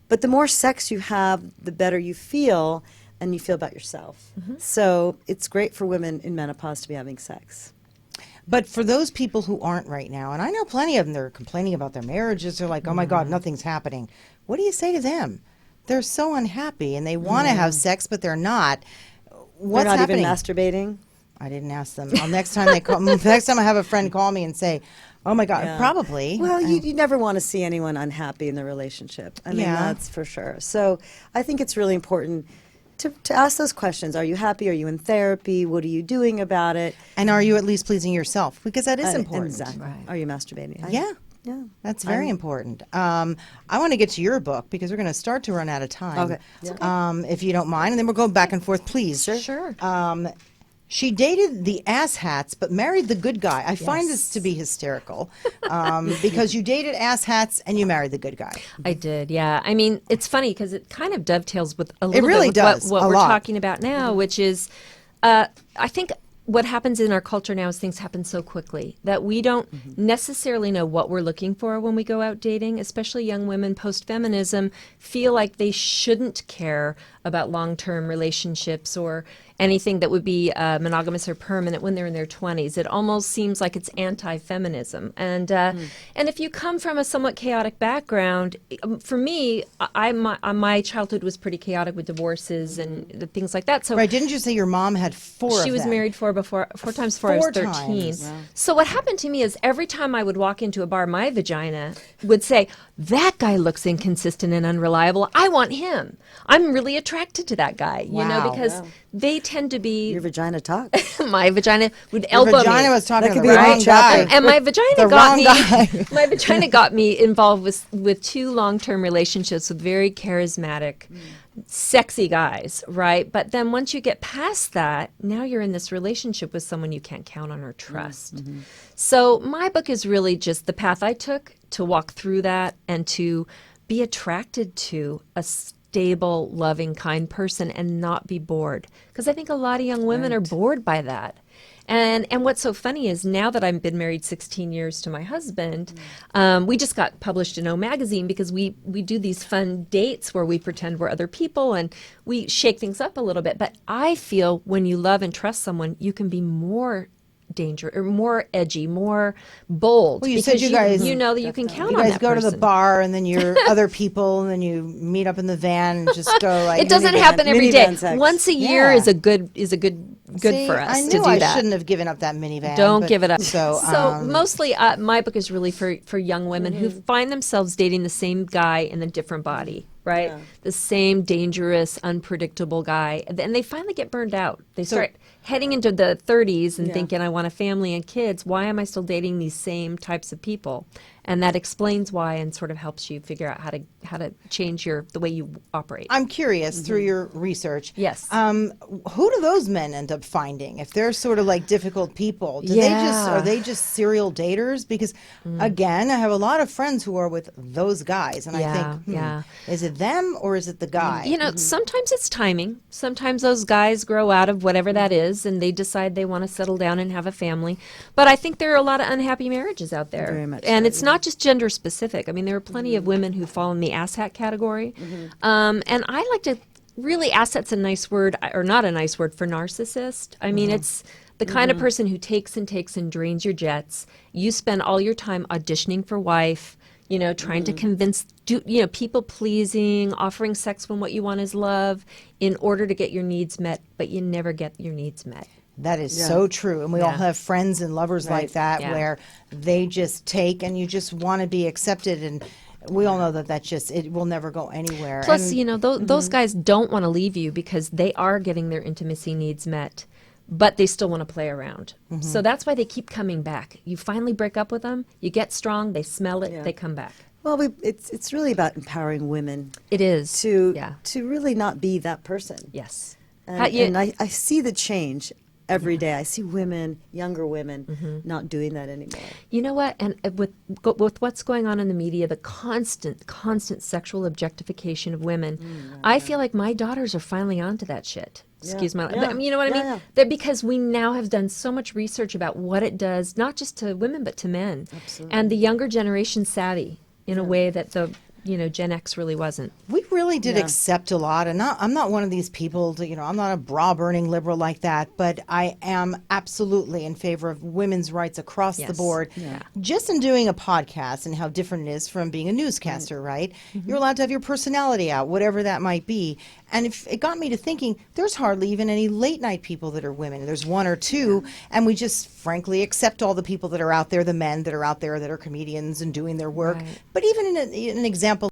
But the more sex you have, the better you feel, and you feel about yourself. So it's great for women in menopause to be having sex. But for those people who aren't right now, and I know plenty of them, they're complaining about their marriages. They're like, oh my God, nothing's happening. What do you say to them? They're so unhappy and they want to have sex, but they're not. What's They're not happening? even masturbating. I didn't ask them. Next time they call, next time I have a friend call me and say, "Oh my God," Yeah. probably. Well, you never want to see anyone unhappy in the relationship. I mean, Yeah. that's for sure. So I think it's really important to ask those questions. Are you happy? Are you in therapy? What are you doing about it? And are you at least pleasing yourself? Because that is important. Exactly. Are you masturbating? Yeah. Yeah. That's very important. I want to get to your book because we're going to start to run out of time. Okay. If you don't mind, and then we'll go back and forth, please. Sure. She dated the asshats, but married the good guy. I find this to be hysterical because you dated asshats and you married the good guy. I did, yeah. I mean, it's funny because it kind of dovetails with a little really bit with does, what a we're lot. talking about now, which is, I think what happens in our culture now is things happen so quickly that we don't necessarily know what we're looking for when we go out dating, especially young women post-feminism feel like they shouldn't care about long-term relationships or anything that would be monogamous or permanent when they're in their 20s. It almost seems like it's anti-feminism. And if you come from a somewhat chaotic background, for me, my childhood was pretty chaotic with divorces and things like that. So Right? Didn't you say your mom had four? she of was them? married four times before I was 13. times. Wow. So what happened to me is every time I would walk into a bar, my vagina would say, that guy looks inconsistent and unreliable. I want him. I'm really attracted to that guy, you know, Wow. because they tend to be, Your vagina talks. my vagina would Your elbow vagina me. was talking That to could the be a wrong good guy. chapter. And my vagina The got wrong me. guy. My vagina got me involved with two long-term relationships with very charismatic, sexy guys, right? But then once you get past that, now you're in this relationship with someone you can't count on or trust. So my book is really just the path I took to walk through that and to be attracted to a stable, loving, kind person and not be bored. Because I think a lot of young women are bored by that. And what's so funny is now that I've been married 16 years to my husband, we just got published in O Magazine because we do these fun dates where we pretend we're other people and we shake things up a little bit. But I feel when you love and trust someone, you can be more danger or more edgy, more bold. Well, you said because you guys- you know that you can count You on guys that go to the person. bar, and then you're other people, and then you meet up in the van and just go like. It doesn't minivan- happen every day. minivan sex. Once a year Yeah. is a good See, for us I to knew do I that. shouldn't have given up that minivan. Don't but- give it up. So, mostly, my book is really for young women who find themselves dating the same guy in a different body, right? The same dangerous, unpredictable guy, and they finally get burned out. They start heading into the 30s and thinking, "I want a family and kids. Why am I still dating these same types of people?" And that explains why, and sort of helps you figure out how to change the way you operate. I'm curious through your research. Yes. Who do those men end up finding if they're sort of like difficult people? Yeah. Are they just serial daters? Because again, I have a lot of friends who are with those guys, and I think, is it them or is it the guy? You know, sometimes it's timing. Sometimes those guys grow out of whatever that is and they decide they want to settle down and have a family. But I think there are a lot of unhappy marriages out there. Very much and so, it's not just gender specific. I mean, there are plenty of women who fall in the asshat category. And I like to really, asshat's a nice word, or not a nice word, for narcissist. I mean, it's the kind of person who takes and drains your jets. You spend all your time auditioning for wife, you know, trying to convince, people pleasing, offering sex when what you want is love in order to get your needs met, but you never get your needs met. That is so true. And we all Yeah. have friends and lovers like that Yeah. where they just take and you just want to be accepted. And we all know that it will never go anywhere. Plus, And you know, those guys don't want to leave you because they are getting their intimacy needs met, but they still want to play around. So that's why they keep coming back. You finally break up with them, you get strong, they smell it, they come back. Well, it's really about empowering women It is. to Yeah. really not be that person. Yes. And I see the change every day. I see women, younger women, not doing that anymore. You know what? And with what's going on in the media, the constant sexual objectification of women, I feel like my daughters are finally onto that shit. Excuse my, Yeah. but, you know what I mean? Yeah. That because we now have done so much research about what it does, not just to women but to men, and the younger generation savvy in a way that the Gen X really wasn't. we really did accept a lot. And I'm not one of these people, I'm not a bra-burning liberal like that, but I am absolutely in favor of women's rights across the Yes. board. Just in doing a podcast and how different it is from being a newscaster, right? You're allowed to have your personality out, whatever that might be. And it got me to thinking, there's hardly even any late night people that are women. There's one or two, and we just frankly accept all the people that are out there, the men that are out there that are comedians and doing their work. Right. But even in an example,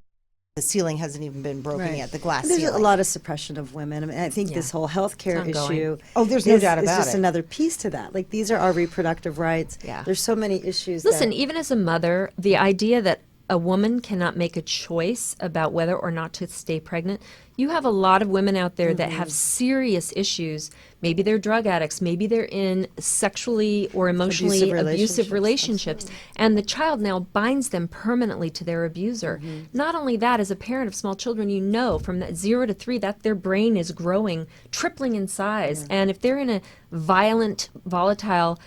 the ceiling hasn't even been broken yet, the glass And there's ceiling. a lot of suppression of women. I mean, I think this whole healthcare It's ongoing. issue. Oh, there's no doubt is about just it. another piece to that. Like, these are our reproductive rights. Yeah. There's so many issues. Listen, that, even as a mother, the idea that a woman cannot make a choice about whether or not to stay pregnant. You have a lot of women out there that have serious issues. Maybe they're drug addicts. Maybe they're in sexually or emotionally abusive relationships. And the child now binds them permanently to their abuser. Not only that, as a parent of small children, you know from that 0 to 3 that their brain is growing, tripling in size. And if they're in a violent, volatile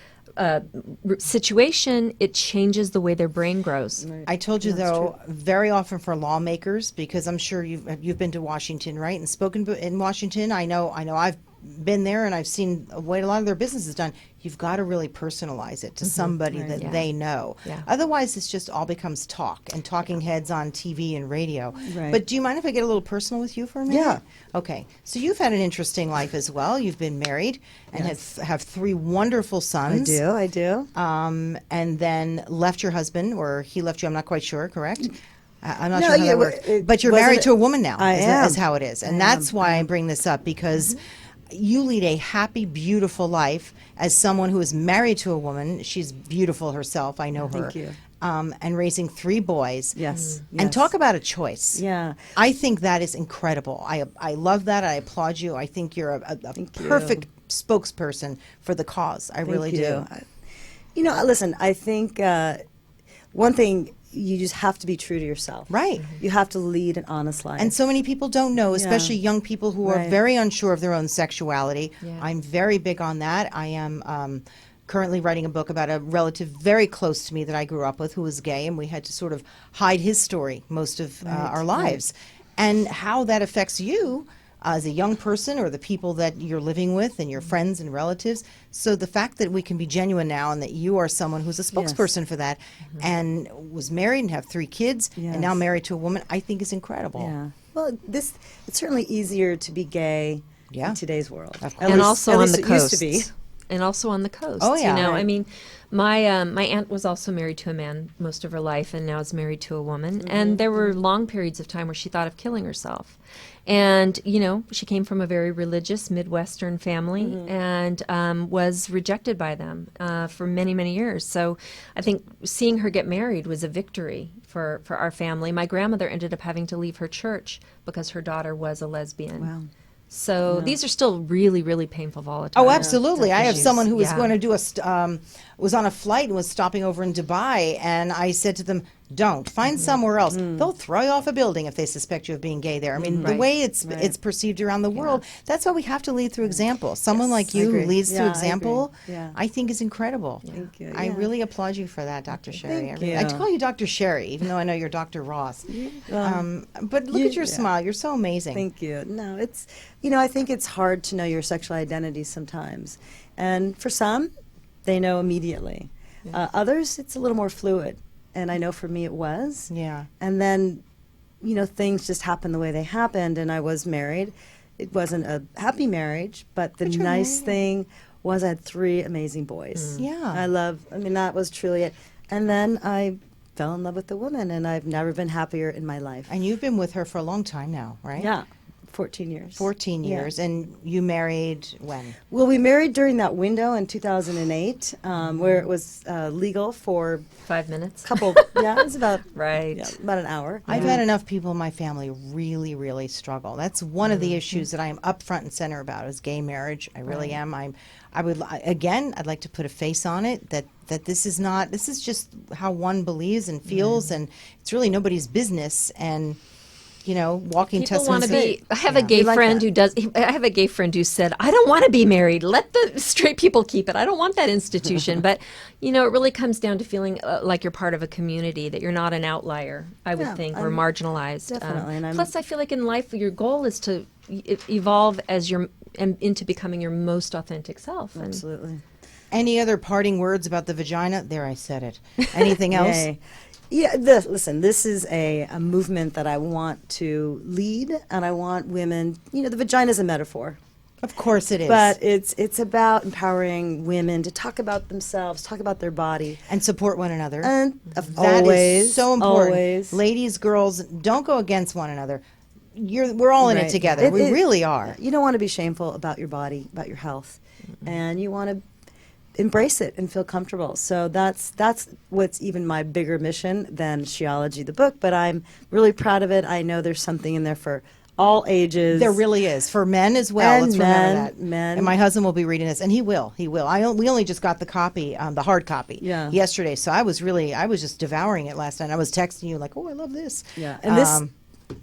situation, it changes the way their brain grows. I told you though, very often for lawmakers, because I'm sure you've been to Washington, right, and spoken in Washington. I know I've been there and I've seen the way a lot of their business is done. You've got to really personalize it to somebody that they know. Yeah. Otherwise, it's just all becomes talk and talking heads on TV and radio. Right. But do you mind if I get a little personal with you for a minute? Yeah. Okay. So you've had an interesting life as well. You've been married and have 3 wonderful sons. I do. And then left your husband, or he left you. I'm not quite sure. Correct. I'm not No, sure how yeah, that works. it But you're wasn't married it- to a woman now. I is, am. is how it is, and that's why I bring this up, because you lead a happy, beautiful life as someone who is married to a woman. She's beautiful herself. I know her. Thank you. And raising 3 boys. Yes. And yes. talk about a choice. Yeah. I think that is incredible. I love that. I applaud you. I think you're a Thank you. perfect spokesperson for the cause. I really do. You know, listen, I think one thing, you just have to be true to yourself. Right. You have to lead an honest life. And so many people don't know, especially young people who are Right. very unsure of their own sexuality. Yeah. I'm very big on that. I am currently writing a book about a relative very close to me that I grew up with who was gay, and we had to sort of hide his story most of our lives. And how that affects you, as a young person or the people that you're living with and your friends and relatives. So the fact that we can be genuine now and that you are someone who's a spokesperson for that and was married and have 3 kids and now Yes. married to a woman, I think is incredible. Yeah. Well, it's certainly easier to be gay Yeah. in today's world. Of At course. And least- also at on least the it coast. used to be. And also on the coast. Oh, yeah. You know, Right. I mean, my aunt was also married to a man most of her life, and now is married to a woman. And there were long periods of time where she thought of killing herself. And you know, she came from a very religious Midwestern family and was rejected by them for many, many years. So I think seeing her get married was a victory for our family. My grandmother ended up having to leave her church because her daughter was a lesbian. Wow. So these are still really, really painful, volatile. Oh, absolutely. I have issues. someone who was Yeah. going to do was on a flight and was stopping over in Dubai, and I said to them, don't. Find somewhere else. They'll throw you off a building if they suspect you of being gay there. I mean, the Right. way it's perceived around the world, that's why we have to lead through example. Someone like you who agree. leads Yeah, through I agree. example, Yeah. I think is incredible. Thank you. I Yeah. really applaud you for that, Dr. Sherry. Thank I you. call you Dr. Sherry, even though I know you're Dr. Ross. But look you- at your yeah. smile. You're so amazing. Thank you. No, it's, I think it's hard to know your sexual identity sometimes. And for some, they know immediately. Others, it's a little more fluid. And I know for me it was. Yeah. And then, things just happened the way they happened, and I was married. It wasn't a happy marriage, but the nice thing was I had 3 amazing boys. Yeah. That was truly it. And then I fell in love with a woman, and I've never been happier in my life. And you've been with her for a long time now, right? Yeah, 14 years. 14 Yeah. years. And you married when? Well, we married during that window in 2008, where it was legal for 5 minutes. a couple. Yeah, it was about Right. about an hour. I've had enough people in my family really, really struggle. That's one of the issues that I am up front and center about is gay marriage. I really am. I'd like to put a face on it that this is just how one believes and feels, and it's really nobody's business. And walking People want testimony. to be. I have a gay We like friend that. who does. I have a gay friend who said, "I don't want to be married. Let the straight people keep it. I don't want that institution." But it really comes down to feeling like you're part of a community, that you're not an outlier. I would Yeah, think, or I'm- marginalized. definitely, and I'm- plus, I feel like in life, your goal is to evolve into becoming your most authentic self. And Absolutely. Any other parting words about the vagina? There, I said it. Anything else? Yay. Yeah, listen, this is a movement that I want to lead, and I want women, the vagina is a metaphor. Of course it is. But it's about empowering women to talk about themselves, talk about their body. and support one another. And That always, is so important. always. Ladies, girls, don't go against one another. We're all in it Right. together. We It- really are. You don't want to be shameful about your body, about your health, and you want to embrace it and feel comfortable. So that's what's even my bigger mission than she-ology, the book. But I'm really proud of it. I know there's something in there for all ages. There really is for men as well. And Let's remember men, that. men. And my husband will be reading this, and he will. We only just got the copy, the hard copy, Yeah. yesterday. So I was just devouring it last night. I was texting you like, "Oh, I love this." Yeah, and this,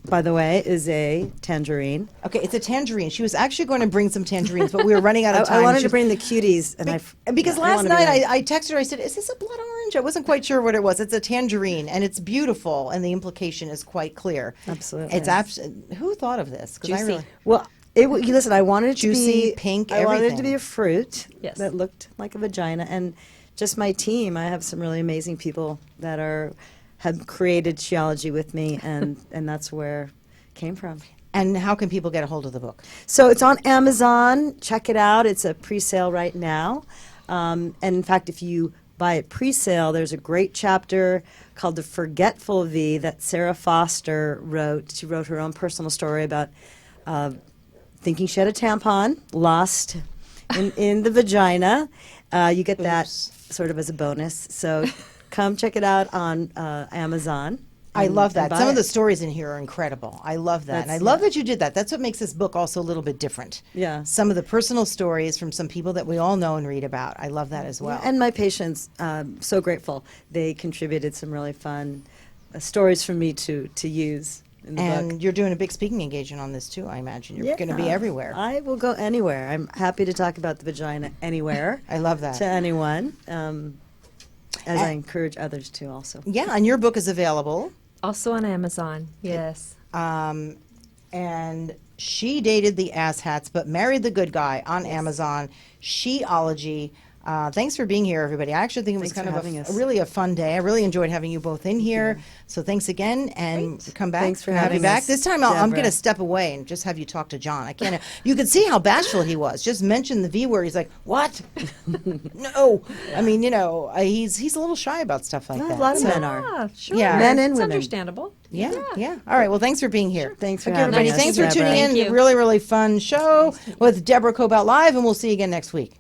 by the way, is a tangerine. Okay, it's a tangerine. She was actually going to bring some tangerines, but we were running out of time. I wanted She- to bring the cuties, and because I last wanna be night nice. I texted her. I said, "Is this a blood orange?" I wasn't quite sure what it was. It's a tangerine, and it's beautiful, and the implication is quite clear. Absolutely. It's who thought of this? 'Cause I Juicy. really- Well, listen, I wanted it Juicy, to be pink, I wanted it to everything. be a fruit Yes. that looked like a vagina, and just my team. I have some really amazing people that have created she-ology with me, and that's where it came from. And how can people get a hold of the book? So it's on Amazon. Check it out. It's a pre-sale right now. And in fact, if you buy it pre-sale, there's a great chapter called The Forgetful V that Sarah Foster wrote. She wrote her own personal story about thinking she had a tampon lost in the vagina. You get that sort of as a bonus. So come check it out on Amazon. I and- love and that. buy Some of it. the stories in here are incredible. I love that. And I That's- love that you did that. That's what makes this book also a little bit different. Yeah. Some of the personal stories from some people that we all know and read about. I love that as well. And my patients, so grateful. They contributed some really fun stories for me to use in the And book. you're doing a big speaking engagement on this too, I imagine. You're going to be everywhere. I will go anywhere. I'm happy to talk about the vagina anywhere. I love that. To anyone, as I encourage others to also. Yeah, and your book is available. also on Amazon. Yes. And She Dated the Asshats, but Married the Good Guy on Amazon. She-ology. Thanks for being here, everybody. I actually think it was Thanks kind for of having us. really a fun day. I really enjoyed having you both in here. So thanks again, and come back. Thanks for We'll have you having back. us, This time I'm going Deborah. to step away and just have you talk to John. I can't. You could see how bashful he was. Just mention the V word. He's like, "What? No." I mean, he's a little shy about stuff like A that. lot of So- men are. Ah, sure. Yeah. Men and it's women. understandable. Yeah, yeah. All right. Well, thanks for being here. Thanks for Okay, having everybody. us, Thanks for Deborah. tuning in. Thank you. Really, really fun show with Deborah Kobylt live, and we'll see you again next week.